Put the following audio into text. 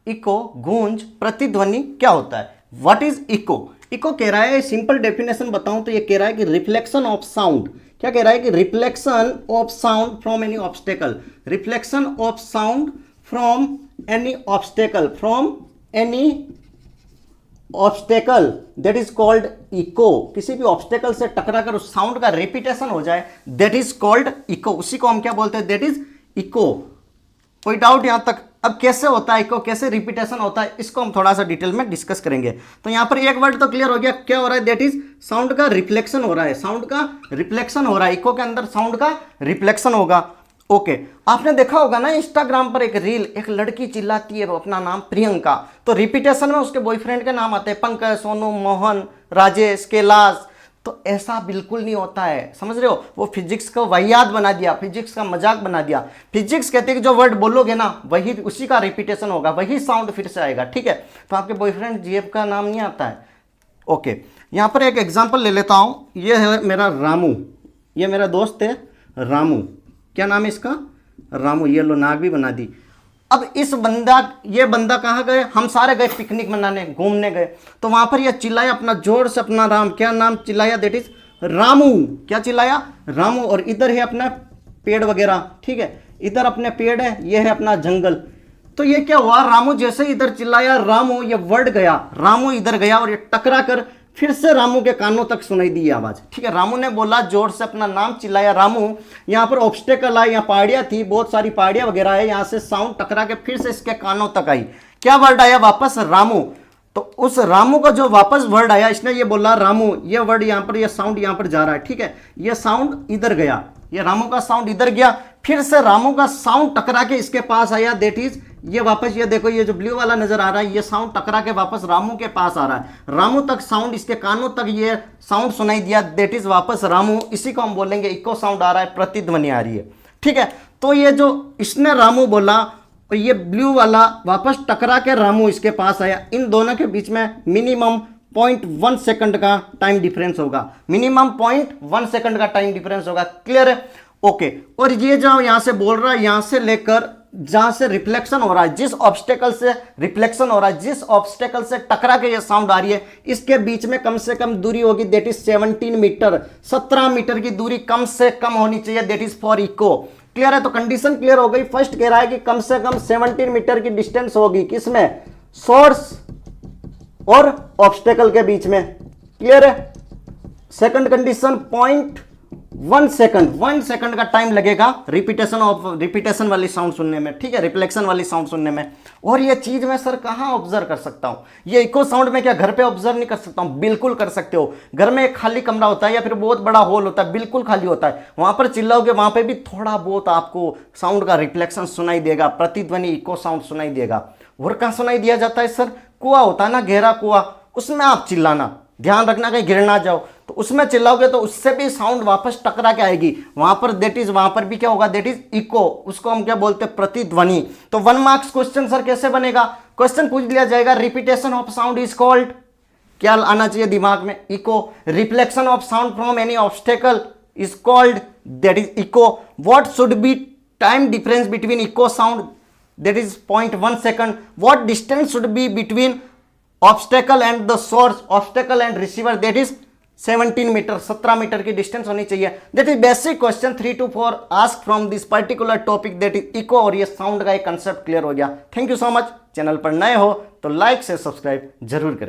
Eco गूंज प्रतिध्वनि क्या होता है? What is eco? इको कह रहा है, सिंपल डेफिनेशन बताऊं तो ये कह रहा है कि रिफ्लेक्शन ऑफ साउंड। क्या कह रहा है कि reflection of sound from any obstacle, reflection of sound from any obstacle, from any obstacle that is called echo. किसी भी ऑब्स्टेकल से टकराकर उस साउंड का रिपीटेशन हो जाए दैट इज कॉल्ड इको। उसी को हम क्या बोलते हैं? That is echo. कोई डाउट यहां तक? अब कैसे होता है इको, कैसे रिपीटेशन होता है, इसको हम थोड़ा सा डिटेल में डिस्कस करेंगे। तो यहां पर एक वर्ड तो क्लियर हो गया, क्या हो रहा है? दैट इज साउंड का रिफ्लेक्शन हो रहा है, साउंड का रिफ्लेक्शन हो रहा है। इको के अंदर साउंड का रिफ्लेक्शन होगा। ओके, आपने देखा होगा ना इंस्टाग्राम पर एक रील, एक लड़की चिल्लाती है अपना नाम प्रियंका, तो रिपीटेशन में उसके बॉयफ्रेंड के नाम आते हैं, पंकज, सोनू, मोहन, राजेश, कैलाश। तो ऐसा बिल्कुल नहीं होता है, समझ रहे हो? वो फिजिक्स को वाहियात बना दिया, फिजिक्स का मजाक बना दिया। फिजिक्स कहते हैं कि जो वर्ड बोलोगे ना वही उसी का रिपीटेशन होगा, वही साउंड फिर से आएगा। ठीक है, तो आपके बॉयफ्रेंड जीएफ का नाम नहीं आता है। ओके, यहां पर एक एग्जांपल ले लेता हूं। ये है मेरा रामू, ये मेरा दोस्त है रामू। क्या नाम है इसका? रामू। ये लो नाक भी बना दी। अब ये बंदा कहाँ गए? हम सारे गए पिकनिक मनाने, घूमने गए, तो वहां पर ये चिल्लाया अपना जोर से अपना नाम। क्या नाम चिल्लाया? That is Ramu. क्या चिल्लाया? रामू। और इधर है अपना पेड़ वगैरह, ठीक है, इधर अपने पेड़ है, ये है अपना जंगल। तो ये क्या हुआ? रामू जैसे इधर चिल्लाया रामू, ये वर्ड गया, रामू इधर गया और ये टकरा कर फिर से रामू के कानों तक सुनाई दी आवाज। ठीक है, रामू ने बोला, जोर से अपना नाम चिल्लाया रामू। यहाँ पर ऑब्स्टेकल आया, यहाँ पहाड़ियां थी, बहुत सारी पहाड़ियां वगैरह है, यहाँ से साउंड टकरा के फिर से इसके कानों तक आई। क्या वर्ड आया वापस? रामू। तो उस रामू का जो वापस वर्ड आया, इसने ये बोला रामू, ये वर्ड यहाँ पर, ये साउंड यहाँ पर जा रहा है। ठीक है, ये साउंड इधर गया, ये रामू का साउंड इधर गया, फिर से रामू का साउंड टकरा के इसके पास आया। दैट इज ये वापस, ये देखो, ये जो ब्लू वाला नजर आ रहा है, ये साउंड टकरा के वापस रामू के पास आ रहा है। रामू तक साउंड, इसके कानों तक ये साउंड सुनाई दिया। दैट इज वापस रामू। इसी को हम बोलेंगे इको साउंड आ रहा है, प्रतिध्वनि आ रही है। ठीक है, तो ये जो इसने रामू बोला और ये ब्लू वाला वापस टकरा के रामू इसके पास आया, इन दोनों के बीच में मिनिमम 0.1 सेकंड का टाइम डिफरेंस होगा, मिनिमम 0.1 सेकंड का टाइम डिफरेंस होगा। क्लियर है? ओके, और ये जो यहां से बोल रहा है, यहां से लेकर जहां से रिफ्लेक्शन हो रहा है, जिस ऑब्स्टेकल से रिफ्लेक्शन हो रहा है, जिस ऑब्स्टेकल से टकरा के ये साउंड आ रही है, इसके बीच में कम से कम दूरी होगी। दैट इज 17 मीटर, 17 मीटर की दूरी कम से कम होनी चाहिए। That is for echo. Clear है? तो कंडीशन क्लियर हो गई। फर्स्ट कह रहा है कि कम से कम 17 मीटर की डिस्टेंस होगी, किसमें? सोर्स और ऑब्स्टेकल के बीच में। क्लियर है? सेकंड कंडीशन 0.1 सेकंड, 1 सेकंड का टाइम लगेगा रिपीटेशन वाली साउंड सुनने में। ठीक है, रिफ्लेक्शन वाली साउंड सुनने में। और ये चीज मैं सर कहां ऑब्जर्व कर सकता हूं? ये इको साउंड में क्या घर पे ऑब्जर्व नहीं कर सकता हूं? बिल्कुल कर सकते हो। घर में एक खाली कमरा होता है या फिर बहुत बड़ा हॉल होता है, बिल्कुल खाली होता है, वहां पर चिल्लाओगे, वहां पर भी थोड़ा बहुत आपको साउंड का रिफ्लेक्शन सुनाई देगा, प्रतिध्वनि इको साउंड सुनाई देगा। और कहां सुनाई दिया जाता है सर? कुआं होता है ना, गहरा कुआं, उसमें आप चिल्लाना, ध्यान रखना कहीं गिर ना जाओ, तो उसमें चिल्लाओगे तो उससे भी साउंड वापस टकरा के आएगी वहां पर। दैट इज वहां पर भी क्या होगा? That is echo. उसको हम क्या बोलते हैं? प्रतिध्वनि। तो 1 मार्क्स क्वेश्चन सर कैसे बनेगा? क्वेश्चन पूछ लिया जाएगा, repetition of sound is called, क्या आना चाहिए दिमाग में? Echo. Reflection of sound from any obstacle is called, that is echo. What should be time difference between echo sound? That is 0.1 second. What distance should be between obstacle and the source, obstacle and receiver? That is 17 metre, 17 metre की distance होनी चाहिए। That is basic question 3 to 4 ask from this particular topic, that is echo. और ये sound का एक concept clear हो गया। Thank you so much. Channel पर नए हो तो लाइक से सब्सक्राइब जरूर करें।